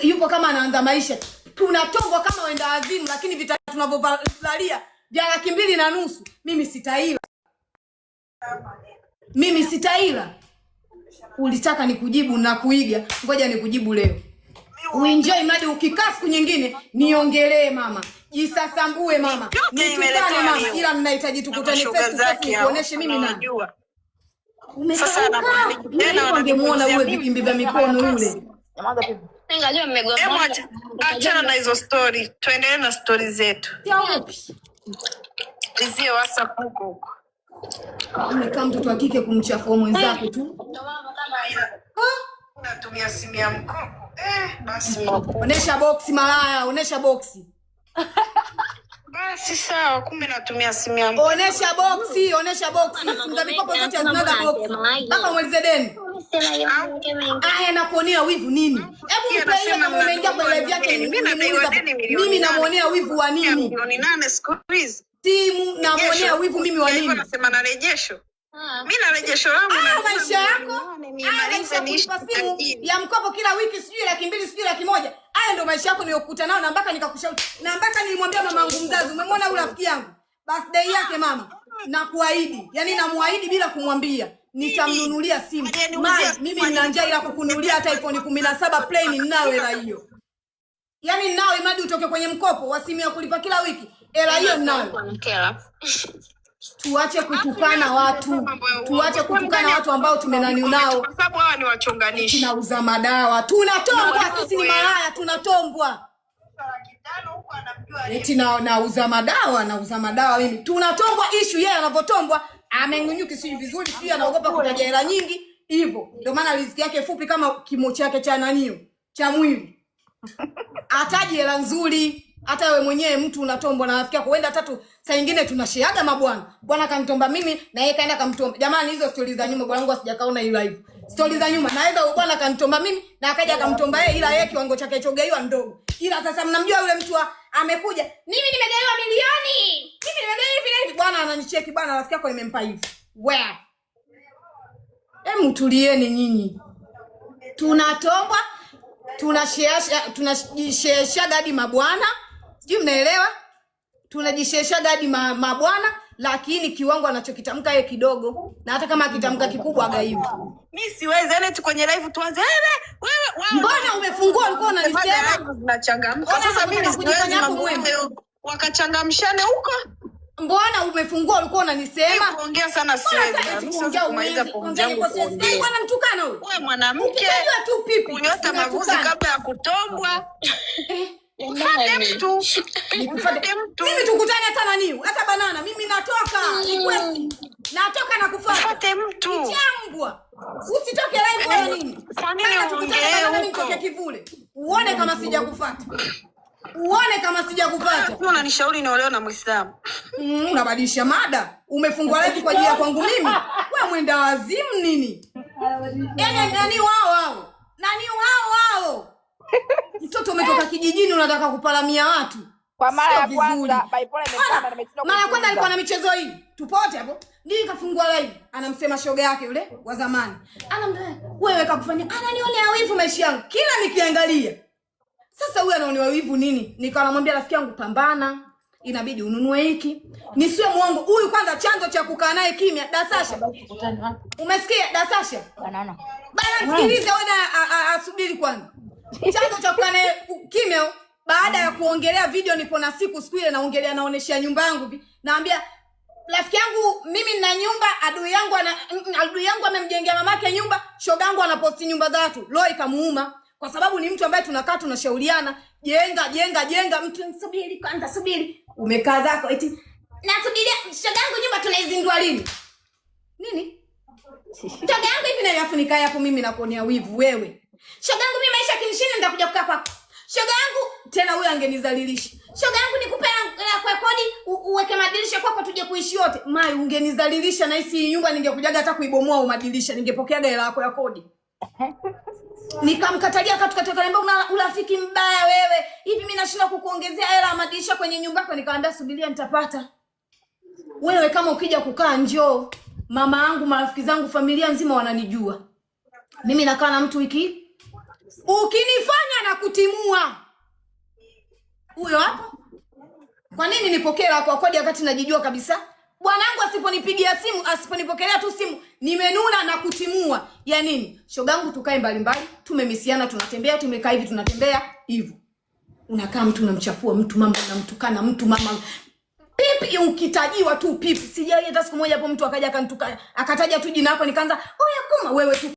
yupo kama anaanza maisha. Tunatongwa kama wenda wazimu, lakini vita tunavyovalia vya 2,500 mimi sitaila. Mimi sitaila. Ulitaka nikujibu na kuiga. Ngoja nikujibu leo. Uenjoy mradi ukikaa siku nyingine niongelee mama. Jisasambue mama. Nitukane mama, ila mnahitaji tukutane face to face nikuoneshe mimi nani. Sasa tena wangemuona ule vikimbi vya mikono yule. Ngajua mmegomba. Achana na hizo story. Tuendelee na story zetu. Tizie WhatsApp huko. Umekaa mtoto wa kike kumchafua mwenzako tu. Unatumia simu ya mkopo. Basi onesha boxi malaya, onesha boxi. Basi sawa, kumbe natumia simu ya mkopo. Onesha boxi, onesha boxi. Simu za mikopo zote zinaga boxi. Mpaka mwezi deni. Nakuonea wivu nini? Hebu mpe hiyo kama umeingia kwa live yake mimi namuonea wivu wa nini? Milioni 8 siku hizi. Timu namuonea wivu mimi wa nini? Nasema na rejesho. Mimi na rejesho langu na maisha yako. Maisha simu ya mkopo kila wiki sijui 200,000 sijui 100,000. Haya ndio maisha yako niliyokuta nao na mpaka nikakushauri. Na mpaka nilimwambia mamangu mzazi, umemwona yule rafiki yangu? Birthday yake mama. Na kuahidi, yani namuahidi bila kumwambia. Nitamnunulia simu. Mimi nina njaa ila kukununulia hata iPhone 17 plain ninayo hela hiyo. Yani ninayo imadi utoke kwenye mkopo wa simu ya kulipa kila wiki. Hela hiyo ninayo. Tuache kutukana watu. Tuache kutukana watu ambao tumenani nao. Kwa sababu hawa ni wachonganishi. Tunauza madawa. Tunatombwa, sisi ni malaya, tunatombwa. Eti nauza madawa mimi. Tunatombwa issue yeye anavotombwa. Amengunyuki si vizuri, sio anaogopa kutaja hela nyingi hivyo. Ndio maana riziki yake fupi kama kimo chake cha nanio, cha mwili. Ataji hela nzuri. Hata wewe mwenyewe mtu unatombwa na rafiki yako. Wenda tatu saa nyingine tunasheaga mabwana. Bwana kanitomba mimi na yeye kaenda kamtomba. Jamani hizo stories za nyuma bwana wangu asijakaona hii live. Stories za nyuma naweza bwana kanitomba mimi na akaja akamtomba yeye ila yeye kiwango chake chogeiwa ndogo. Ila sasa mnamjua yule mtu amekuja. Mimi nimegaiwa milioni. Mimi nimegaiwa hivi bwana ananicheki bwana rafiki yako nimempa hivi. Where? Tulieni nyinyi. Tunatombwa, tunajishesha hadi mabwana. Sijui mnaelewa? Tunajishesha hadi mabwana lakini kiwango anachokitamka yeye kidogo na hata kama akitamka kikubwa agaiwe. Mimi siwezi yani tu kwenye live tuanze wewe. Mbona umefungua ulikuwa unanisema tunachangamka. Sasa mimi siwezi mambo wakachangamshane huko. Mbona umefungua ulikuwa unanisema? Kuongea sana siwezi. Mimi kumaliza pombe yangu kuongea. Bwana mtukana huyo. Wewe mwanamke. Tu pipi. Kunyota mavuzi kabla ya kutombwa. Mfate mtu. Mimi tukutane hata nani? Hata banana. Mimi natoka. Natoka na kufuata. Mfate mtu. Chambwa. Usitoke live wala nini? Kwa nini uongee huko? Kivule. Uone kama sijakufuata. Uone kama sijakupata. Unanishauri naolewa na Muislamu. Unabadilisha mada. Umefungwa live kwa ajili ya kwangu mimi. Wewe mwenda wazimu nini? Nani wao? Nani wao? Mtoto umetoka kijijini unataka kupalamia watu. Kwa mara ya kwanza Baipole imepanda nimetilia. Mara kwanza alikuwa na michezo hii. Tupote hapo. Ndio kafungua live. Anamsema shoga yake yule wa zamani. Anamwambia wewe kakufanya ananionea wivu maisha yangu. Kila nikiangalia. Sasa huyu anaonewa wivu nini? Nikamwambia rafiki yangu pambana. Inabidi ununue hiki. Nisiwe muongo. Huyu kwanza chanzo cha kukaa naye kimya. Dasasha. Umesikia Dasasha? Banana. Bana sikiliza wewe asubiri kwanza. Chanzo cha kukaa naye kimya baada ya kuongelea video nipo na siku ile naongelea naonesha nyumba yangu hivi. Naambia rafiki yangu mimi nina nyumba, adui yangu amemjengea mamake nyumba, shoga yangu anaposti nyumba za watu. Roho ikamuuma. Kwa sababu ni mtu ambaye tunakaa tunashauriana, jenga mtu subiri kwanza subiri. Umekaa zako eti nasubiria shogangu nyumba tunaizindua lini? Nini? Shogangu hivi na yafunika hapo mimi nakuonea wivu wewe. Shogangu mimi maisha kinishini nitakuja kukaa kwako. Shogangu tena huyu angenizalilisha. Shogangu nikupe kwa kodi uweke madirisha kwako tuje kuishi wote. Mai ungenizalilisha na hisi nyumba ningekujaga hata kuibomoa au madirisha ningepokeaga hela yako ya kodi. Nikamkatalia katukataka niambia urafiki mbaya wewe. Hivi mimi nashinda kukuongezea hela ya madirisha kwenye nyumba yako nikamwambia subiria nitapata. Wewe kama ukija kukaa njoo. Mama yangu, marafiki zangu, familia nzima wananijua. Mimi nakaa na mtu wiki Ukinifanya na kutimua. Huyo hapo. Kwa nini nipokee kwa kodi wakati najijua kabisa? Bwanangu asiponipigia simu, asiponipokelea tu simu, nimenuna na kutimua. Ya nini? Shogangu tukae mbali, tumemisiana, tunatembea, tumekaa hivi tunatembea hivyo. Unakaa mtu unamchafua mtu, mama unamtukana mtu, mama. Pipi ukitajiwa tu pipi. Sijai hata siku moja hapo mtu akaja akanitukana, akataja tu jina lako nikaanza, "Oya Kuma wewe tu."